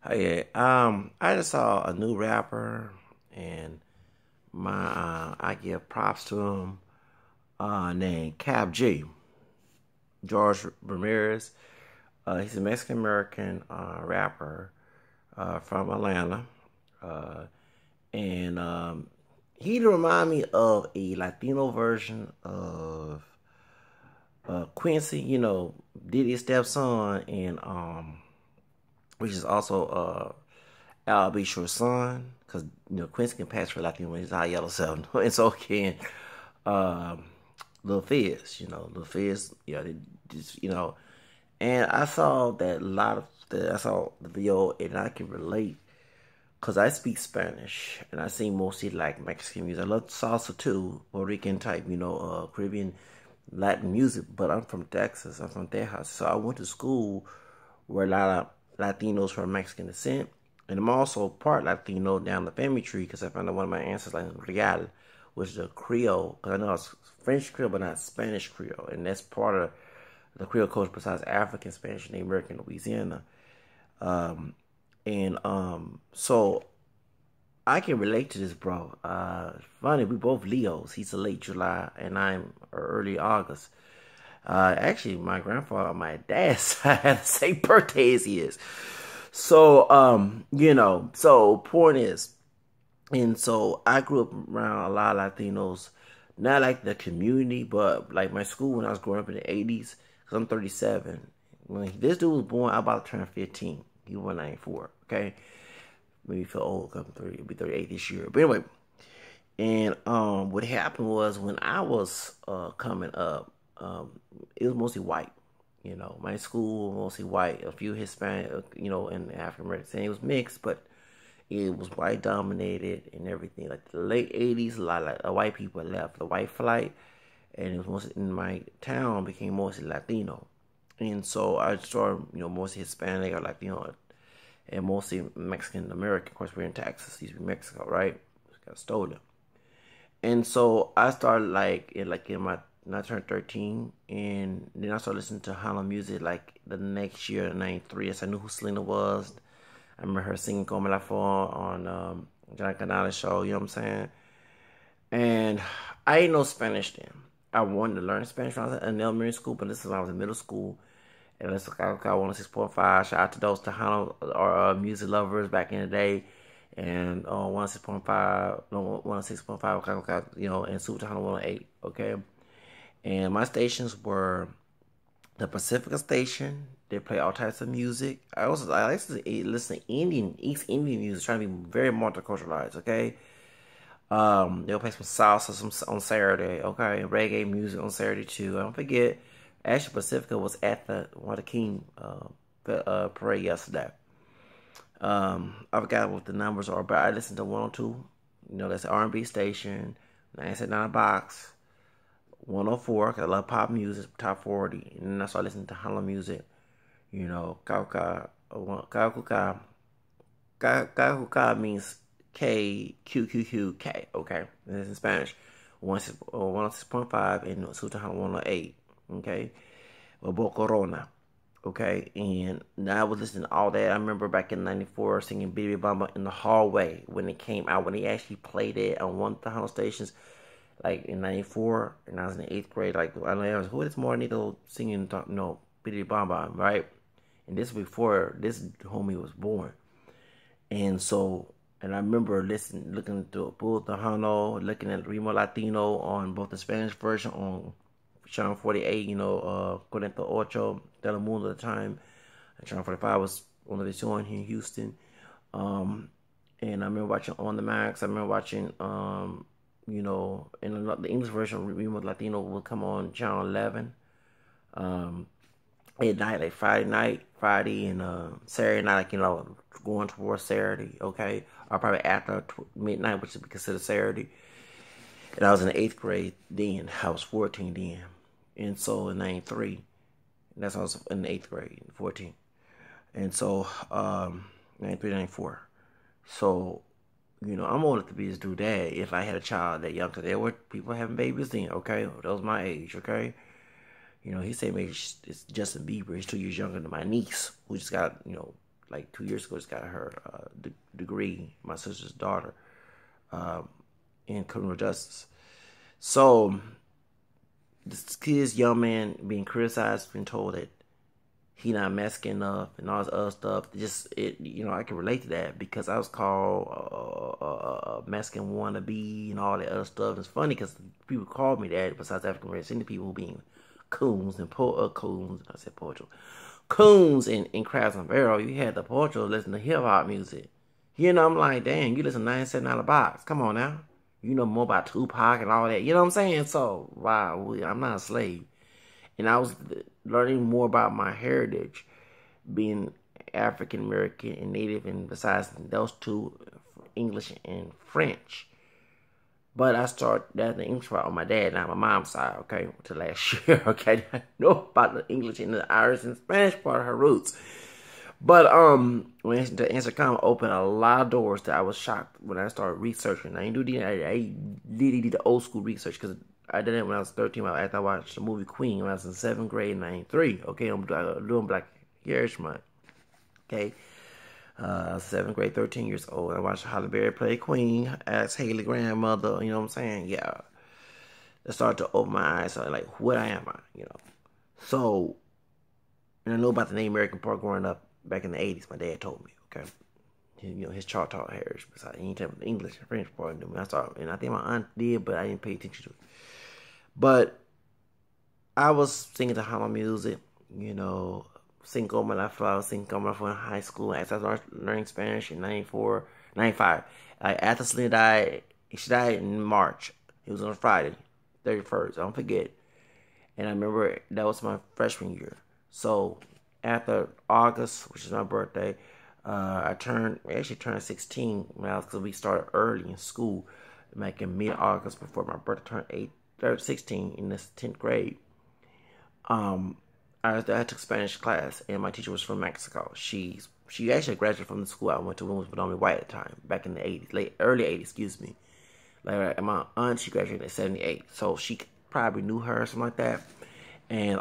Hey, I just saw a new rapper, and I give props to him. Named Kap G, George Ramirez. He's a Mexican American rapper from Atlanta, uh, and he remind me of a Latino version of Quincy. Diddy's stepson, and which is also I'll be sure son, because Quincy can pass for Latino when he's high yellow seven, and so can um, Lil Fizz. Lil Fizz. They just and I saw that a lot of I saw the video, and I can relate because I speak Spanish and I sing mostly like Mexican music. I love salsa too, Puerto Rican type, Caribbean Latin music. But I'm from Texas. I'm from Texas, so I went to school where a lot of Latinos from Mexican descent. And I'm also part Latino down the family tree because I found out one of my ancestors, like Real, which is a Creole. Because I know it's French Creole, but not Spanish Creole. And that's part of the Creole culture besides African, Spanish, and Native American, Louisiana. So I can relate to this, bro. Funny, we both Leos. He's a late July, and I'm early August. Actually, my grandfather on my dad's side had the same birthday as he is. So, so point is, and so I grew up around a lot of Latinos, not like the community, but like my school when I was growing up in the 80s, because I'm 37. When this dude was born, I about to turn 15. He was 94, okay? Maybe feel old, because I'm 30, it'll be 38 this year. But anyway, and what happened was when I was coming up, it was mostly white. My school mostly white, a few Hispanic, and African American. It was mixed, but it was white dominated and everything. Like the late 80s, a lot of white people left the white flight, and it was mostly in my town became mostly Latino. And so I started, mostly Hispanic or Latino, and mostly Mexican American. Of course, we're in Texas, used to be Mexico, right? Got stolen. And so I started in my when I turned 13, and then I started listening to Hana music like the next year, '93. Yes, I knew who Selena was. I remember her singing Como La Flor on John Canales show, you know what I'm saying? And I didn't know Spanish then. I wanted to learn Spanish when I was in elementary school, but this is when I was in middle school. And let's look out 106.5. Shout out to those Tejano or music lovers back in the day. And 106.5, no, 106.5, and Super Tejano 108, okay? And my stations were the Pacifica station. They play all types of music. I like to listen to East Indian music, trying to be very multiculturalized, okay? They'll play some salsa on Saturday, okay? Reggae music on Saturday too. I don't forget, actually Pacifica was at one of the King parade yesterday. I forgot what the numbers are, but I listened to 102. That's an R&B station. 979 Box. 104, because I love pop music, top 40. And then I started listening to Hana music. Kauka. Kauka means K-Q-Q-Q-K, okay? And it's in Spanish. 106.5 and Sultan 108, okay? Or Bocorona, okay? And now I was listening to all that. I remember back in '94 singing Baby Bamba in the hallway when it came out, when they actually played it on one of the Hana stations. Like in '94, and I was in the 8th grade. Like I was, who is Mornito singing, Bitty Bomb, right? And this was before this homie was born. And so, and I remember looking through Bull Tejano, looking at Remo Latino on both the Spanish version on Channel 48, Cuarenta Ocho, Telemundo at the time. And Channel 45 was on the show here in Houston. And I remember watching On the Max. I remember watching and the English version of Remo Latino will come on Channel 11 at night, like Friday and Saturday night, going towards Saturday, okay? Or probably after midnight, which would be considered Saturday. And I was in the 8th grade then. I was 14 then. And so in '93, that's when I was in the 8th grade, 14. And so, '93, '94. So, I'm old enough to be his dude dad if I had a child that young. Because there were people having babies then, okay? That was my age, okay? His same age is Justin Bieber. He's 2 years younger than my niece, who just got, like 2 years ago, just got her degree, my sister's daughter, in criminal justice. So this kid's young man being criticized, being told that he not Mexican enough and all this other stuff. I can relate to that because I was called a Mexican wannabe and all that other stuff. It's funny because people called me that besides African American people being coons and coons. I said Portugal. Coons and crabs and barrel. You had the Portugal listen to hip hop music. I'm like, dang, you listen to 97 out of box. Come on now. You know more about Tupac and all that. You know what I'm saying? So, wow, I'm not a slave. And I was learning more about my heritage, being African American and Native, and besides those two, English and French. But I started that the English part on my dad, not my mom's side, okay, to last year, okay. I know about the English and the Irish and Spanish part of her roots. But when the answer comment opened a lot of doors that I was shocked when I started researching. I did the old school research because I did it when I was 13. After I watched the movie Queen when I was in 7th grade in 93. Okay, I'm doing Black Heritage Month. Okay, I was 7th grade, 13 years old. I watched Halle Berry play Queen, asked Haley grandmother. You know what I'm saying? Yeah, that started to open my eyes. So like, what am I? So, and I know about the Native American part growing up back in the 80s. My dad told me. Okay. His Choctaw heritage. Besides, he didn't tell me the English and French part. And I think my aunt did, but I didn't pay attention to it. But I was singing to Hama music, Cinco Me La Flor, Cinco Me La Flor in high school. As I started learning Spanish in 94, 95. After Selena died, she died in March. It was on Friday, 31st. I don't forget. And I remember that was my freshman year. So after August, which is my birthday, I turned 16 because we started early in school, like in mid-August before my birthday turned 16 in this 10th grade. I took Spanish class, and my teacher was from Mexico. She actually graduated from the school I went to when it was predominantly white at the time, back in the 80s, early 80s, excuse me. Like my aunt, she graduated in 78, so she probably knew her or something like that. And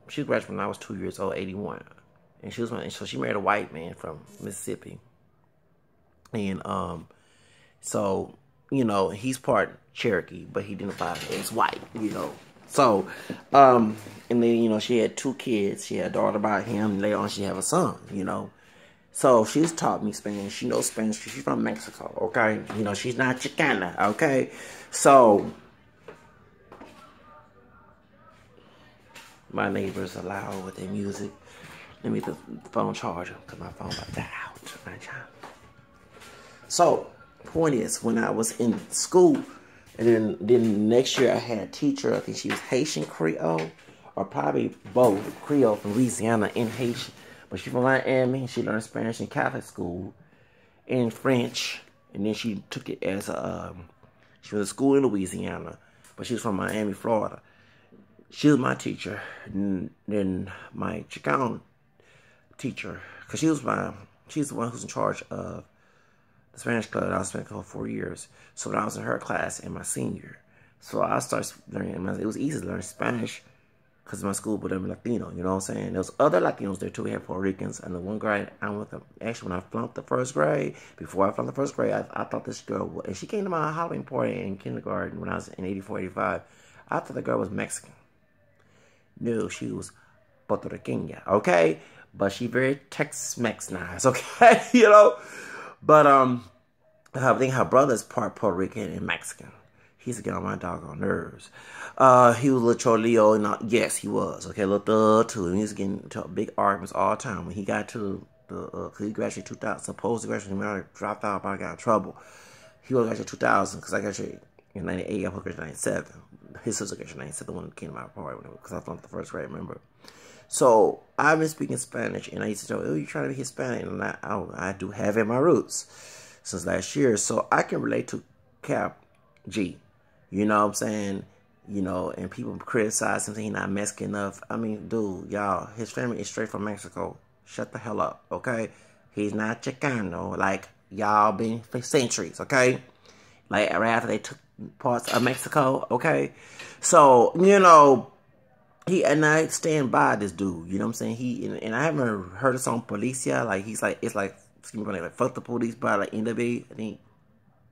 she graduated when I was 2 years old, 81. And so she married a white man from Mississippi. And so, he's part Cherokee, but he identified as white, So, and then, she had 2 kids. She had a daughter by him, and later on she had a son, So she's taught me Spanish. She knows Spanish because she's from Mexico, okay? She's not Chicana, okay? So my neighbors are loud with their music. Let me get the phone charger because my phone about to die out. So, point is, when I was in school, and then next year I had a teacher, I think she was Haitian Creole, or probably both, Creole from Louisiana and Haitian. But she's from Miami, she learned Spanish in Catholic school, and French, and then she took it as she was at school in Louisiana, but she was from Miami, Florida. She was my teacher, and then my Chicano teacher, because she's the one who's in charge of the Spanish club. I was Spanish club for 4 years. So when I was in her class in my senior, so I started learning. It was easy to learn Spanish because my school was Latino. You know what I'm saying? There was other Latinos there too. We had Puerto Ricans, and the one grade I went to. Actually, when I flunked the first grade, before I flunked the first grade, I thought this girl, and she came to my Halloween party in kindergarten when I was in 84, 85. I thought the girl was Mexican. No, she was Puerto Rican, okay? But she very Tex-Mex nice, okay? But I think her brother's part Puerto Rican and Mexican. He used to get on my doggone nerves. He was a little cholio, and yes, he was. Okay, a little thug too. And he was getting into big arguments all the time. When he got to cause he graduated 2000, supposed to graduate, I dropped out, but I got in trouble. He was graduated 2000, because I graduated in 98, I graduated in 97. His sister graduated in 97, the one that came to my party, because I flunked the first grade, remember? So, I've been speaking Spanish, and I used to tell, oh, you trying to be Hispanic? And I do have it in my roots since last year. So, I can relate to Kap G. You know what I'm saying? And people criticize him saying he's not Mexican enough. I mean, dude, y'all, his family is straight from Mexico. Shut the hell up, okay? He's not Chicano like y'all been for centuries, okay? Like, right after they took parts of Mexico, okay? So, and I stand by this dude. You know what I'm saying? And I haven't heard a song Policia. Like he's like it's like excuse me, like fuck the police by like NWA. I think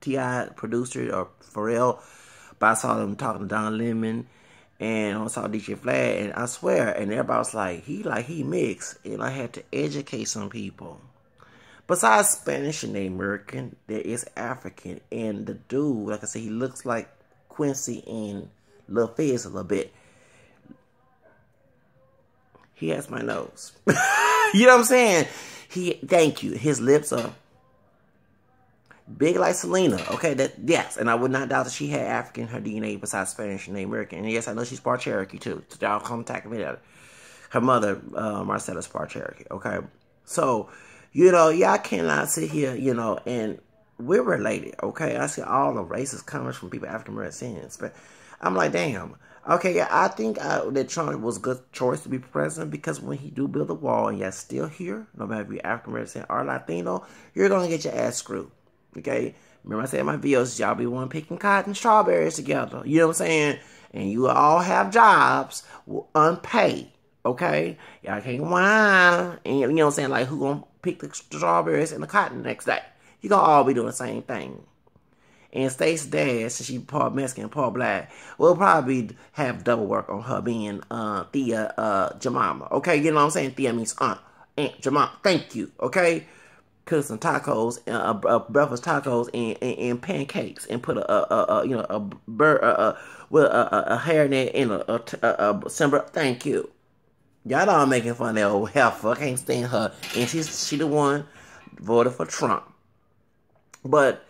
T.I. produced it or Pharrell. But I saw them talking to Don Lemon and I saw DJ Vlad, and I swear, and everybody was like he mixed, and I had to educate some people. Besides Spanish and the American, there is African, and the dude, like I said, he looks like Quincy and Lil Fizz a little bit. He has my nose. You know what I'm saying? Thank you. His lips are big like Selena. Okay, yes, and I would not doubt that she had African in her DNA besides Spanish and American. And yes, I know she's part Cherokee too. So y'all contact me that. Her mother, Marcella's part Cherokee. Okay, so you know, y'all cannot sit here, you know, and we're related. Okay, I see all the races coming from people African Americans, but I'm like, damn. Okay, yeah, I think that Trump was a good choice to be president because when he do build a wall and you're still here, no matter if you're African American or Latino, you're gonna get your ass screwed. Okay, remember I said in my videos, y'all be one picking cotton strawberries together. You know what I'm saying? And you all have jobs unpaid. Okay, y'all can't whine. And you know what I'm saying? Like who gonna pick the strawberries and the cotton next day? You gonna all be doing the same thing. And Stacey's dad, since she part Mexican, part black, will probably have double work on her being Thea Jemima. Okay, you know what I'm saying? Thea means aunt. Aunt Jemima. Thank you. Okay. Cook some tacos, breakfast tacos, and pancakes, and put a bird with a hairnet and a simmer. Thank you. Y'all know I'm making fun of that old heifer. I can't stand her, and she the one voted for Trump. But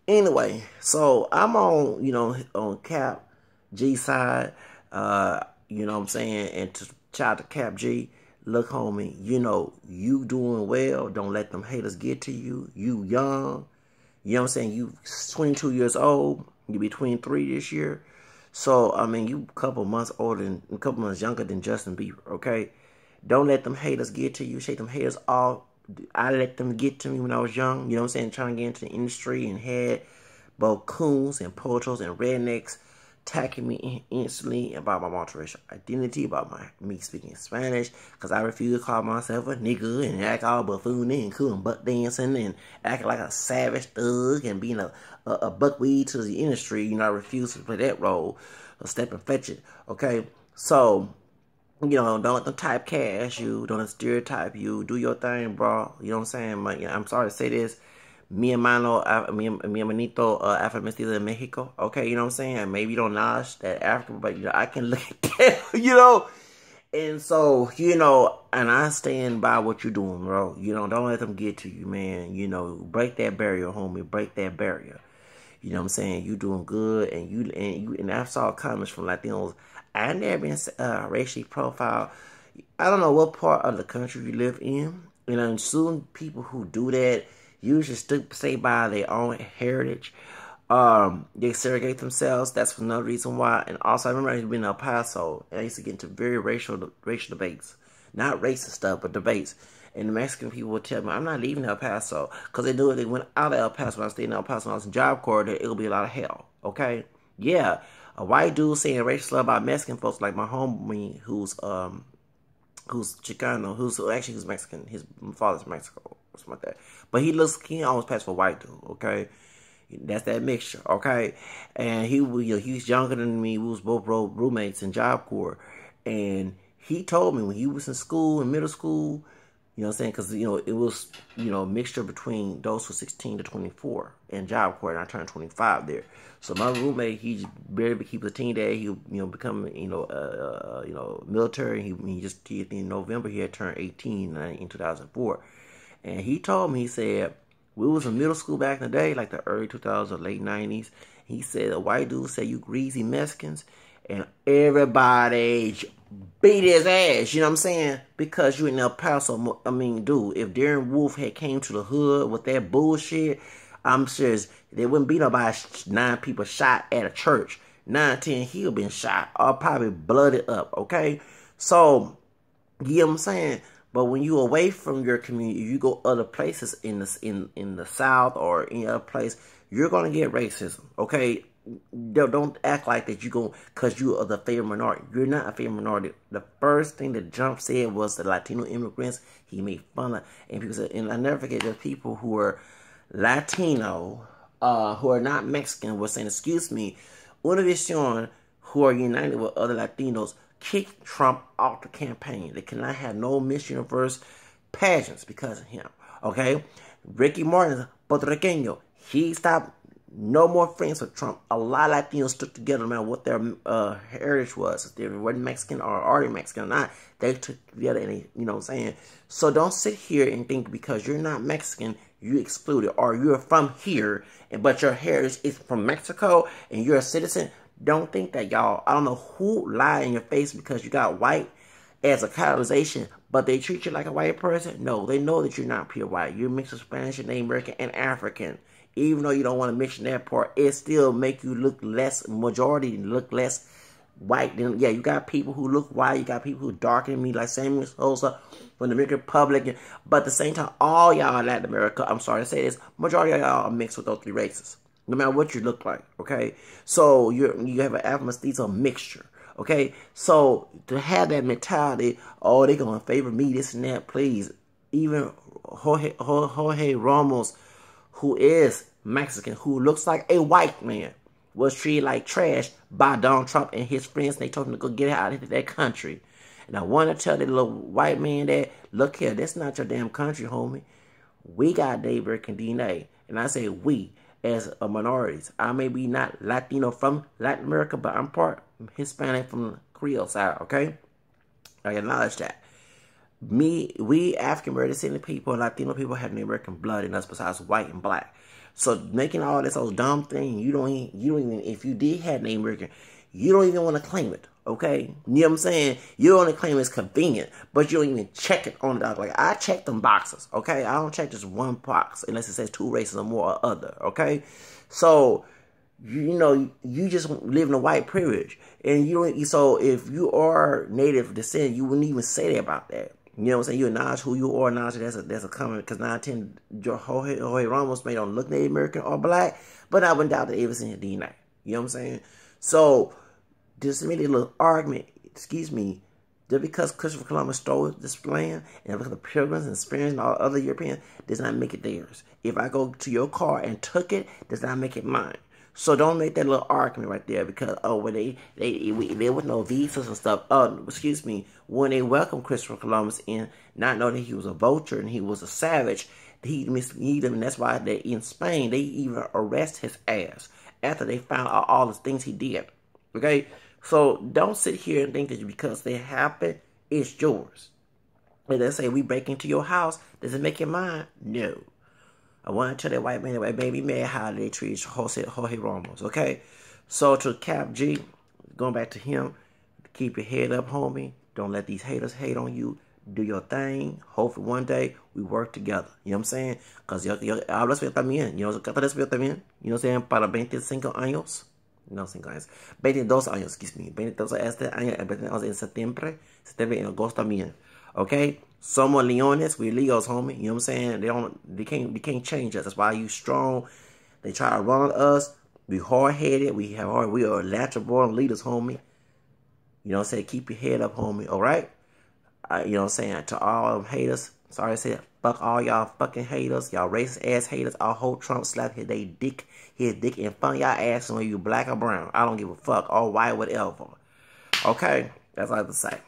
anyway, so I'm on Kap G side. You know what I'm saying, and to shout out to Kap G. Look, homie, you know, you doing well. Don't let them haters get to you. You young. You know what I'm saying? You 22 years old. You be 23 this year. So, I mean, you a couple months younger than Justin Bieber, okay? Don't let them haters get to you. Shake them haters off. I let them get to me when I was young. You know what I'm saying? Trying to get into the industry and had both coons and pochos and rednecks attacking me instantly about my multiracial identity, about me speaking Spanish, because I refuse to call myself a nigga and act all buffoony and cool and butt dancing and acting like a savage thug and being a buckwheat to the industry. You know, I refuse to play that role or step and fetch it. Okay, so you know, don't let them typecast you, don't let them stereotype you. Do your thing, bro. You know what I'm saying? I'm sorry to say this. Mi hermanito, Afro Mestizo de Mexico. Okay, you know what I'm saying? Maybe you don't acknowledge that Africa, but you know, I can look at that, you know? And so, you know, and I stand by what you're doing, bro. You know, don't let them get to you, man. You know, break that barrier, homie. Break that barrier. You know what I'm saying? You doing good, and I saw comments from Latinos. I never been racially profiled. I don't know what part of the country you live in. You know, and soon people who do that usually stay by their own heritage. They segregate themselves. That's another reason why. And also, I remember I used to be in El Paso, and I used to get into very racial debates. Not racist stuff, but debates. And the Mexican people would tell me, I'm not leaving El Paso. Because they knew if they went out of El Paso, when I stayed in El Paso, when I was in Job Corps, it would be a lot of hell. Okay? Yeah. A white dude saying racial stuff about Mexican folks, like my homie who's Chicano, who's Mexican. His father's Mexico, something like that. But he almost passed for a white dude, okay? That's that mixture, okay? And he was younger than me. We was both roommates in Job Corps. And he told me when he was in school, in middle school, you know what I'm saying? Because, you know, it was, you know, a mixture between those who 16 to 24 in Job Corps, and I turned 25 there. So my roommate, he barely keeps a teen day. He, you know, become, military. He in November, he had turned 18 in 2004. And he told me, he said, we was in middle school back in the day, like the early 2000s or late 90s. He said, a white dude said, you greasy Mexicans. And everybody beat his ass, you know what I'm saying? Because you in El Paso. I mean, dude, if Darren Wolf had came to the hood with that bullshit, I'm sure there wouldn't be nobody 9 people shot at a church. 9, 10, he would have been shot or probably blooded up, okay? So, you know what I'm saying? But when you away from your community, you go other places in the South or any other place, you're gonna get racism, okay? don't act like that you go because you are the favorite minority. You're not a favorite minority. The first thing that Trump said was the Latino immigrants. He made fun of, and people said, and I never forget, there's people who are Latino, who are not Mexican, were saying, excuse me, Univision, who are united with other Latinos, kicked Trump off the campaign. They cannot have no Miss Universe pageants because of him. Okay? Ricky Martin, Puerto Rican, he stopped. No more friends with Trump. A lot of Latinos stood together no matter what their heritage was. If they were Mexican or already Mexican or not, they took together and they, you know what I'm saying? So don't sit here and think because you're not Mexican, you excluded, or you're from here, but your heritage is from Mexico and you're a citizen. Don't think that, y'all. I don't know who lied in your face because you got white as a colonization, but they treat you like a white person. No, they know that you're not pure white. You're mixed with Spanish and Native American and African. Even though you don't want to mention that part, it still make you look less, majority look less white than, yeah, you got people who look white, you got people who darker than me, like Samuel Sosa from the Dominican Republic, but at the same time, all y'all in Latin America, I'm sorry to say this, majority of y'all are mixed with those three races, no matter what you look like, okay? So you have an Afro-Mestizo mixture, okay? So to have that mentality, oh, they're going to favor me, this and that, please. Even Jorge Ramos, who is Mexican, who looks like a white man, was treated like trash by Donald Trump and his friends. And they told him to go get out of that country. And I want to tell that little white man that, look here, that's not your damn country, homie. We got Native American DNA. And I say we, as a minorities. I may be not Latino from Latin America, but I'm part Hispanic from the Creole side, okay? I acknowledge that. We African American people, Latino people have Native American blood in us besides white and black. So making all this old dumb thing, you don't even, if you did have Native American, you don't even want to claim it, okay? You know what I'm saying? You only claim it's convenient, but you don't even check it on the doc. Like, I check them boxes, okay? I don't check just one box unless it says two races or more or other, okay? So, you know, you just live in a white privilege. And you don't, so if you are native descent, you wouldn't even say that about that. You know what I'm saying? You acknowledge who you are, acknowledge that's a comment, because 9-10, Jorge Ramos may don't look Native American or black, but I wouldn't doubt that it was in your DNA. You know what I'm saying? So, this really little argument, excuse me, just because Christopher Columbus stole this land, and because the Pilgrims and Spaniards and all other Europeans, does not make it theirs. If I go to your car and took it, does not make it mine. So don't make that little argument right there because, oh, when there was no visas and stuff. Oh, excuse me, when they welcomed Christopher Columbus in, not knowing that he was a vulture and he was a savage, he mislead them, and that's why they in Spain they even arrest his ass after they found out all the things he did. Okay, so don't sit here and think that because they happen, it's yours. And they say we break into your house, does it make it mine? No. I want to tell that white man, that white baby mad how they treat Jorge Ramos, okay? So to Kap G, going back to him, keep your head up, homie. Don't let these haters hate on you. Do your thing. Hopefully one day we work together. You know what I'm saying? Because yo hablo español también. Yo hablo español también. You know what I'm saying? Para 25 años. No, 5 años. 22 años, excuse me. 22 este año, 22 en septiembre. Septiembre en agosto también. Okay? Somos leones, we're Leos, homie. You know what I'm saying? They can't change us. That's why you strong. They try to run us. We hard-headed. We are natural born leaders, homie. You know what I'm saying? Keep your head up, homie. All right? You know what I'm saying? To all them haters, sorry I said, fuck all y'all fucking haters, y'all racist ass haters. I hope Trump slap his dick in front of y'all ass when you black or brown. I don't give a fuck. Or white, whatever. Okay? That's all I have to say.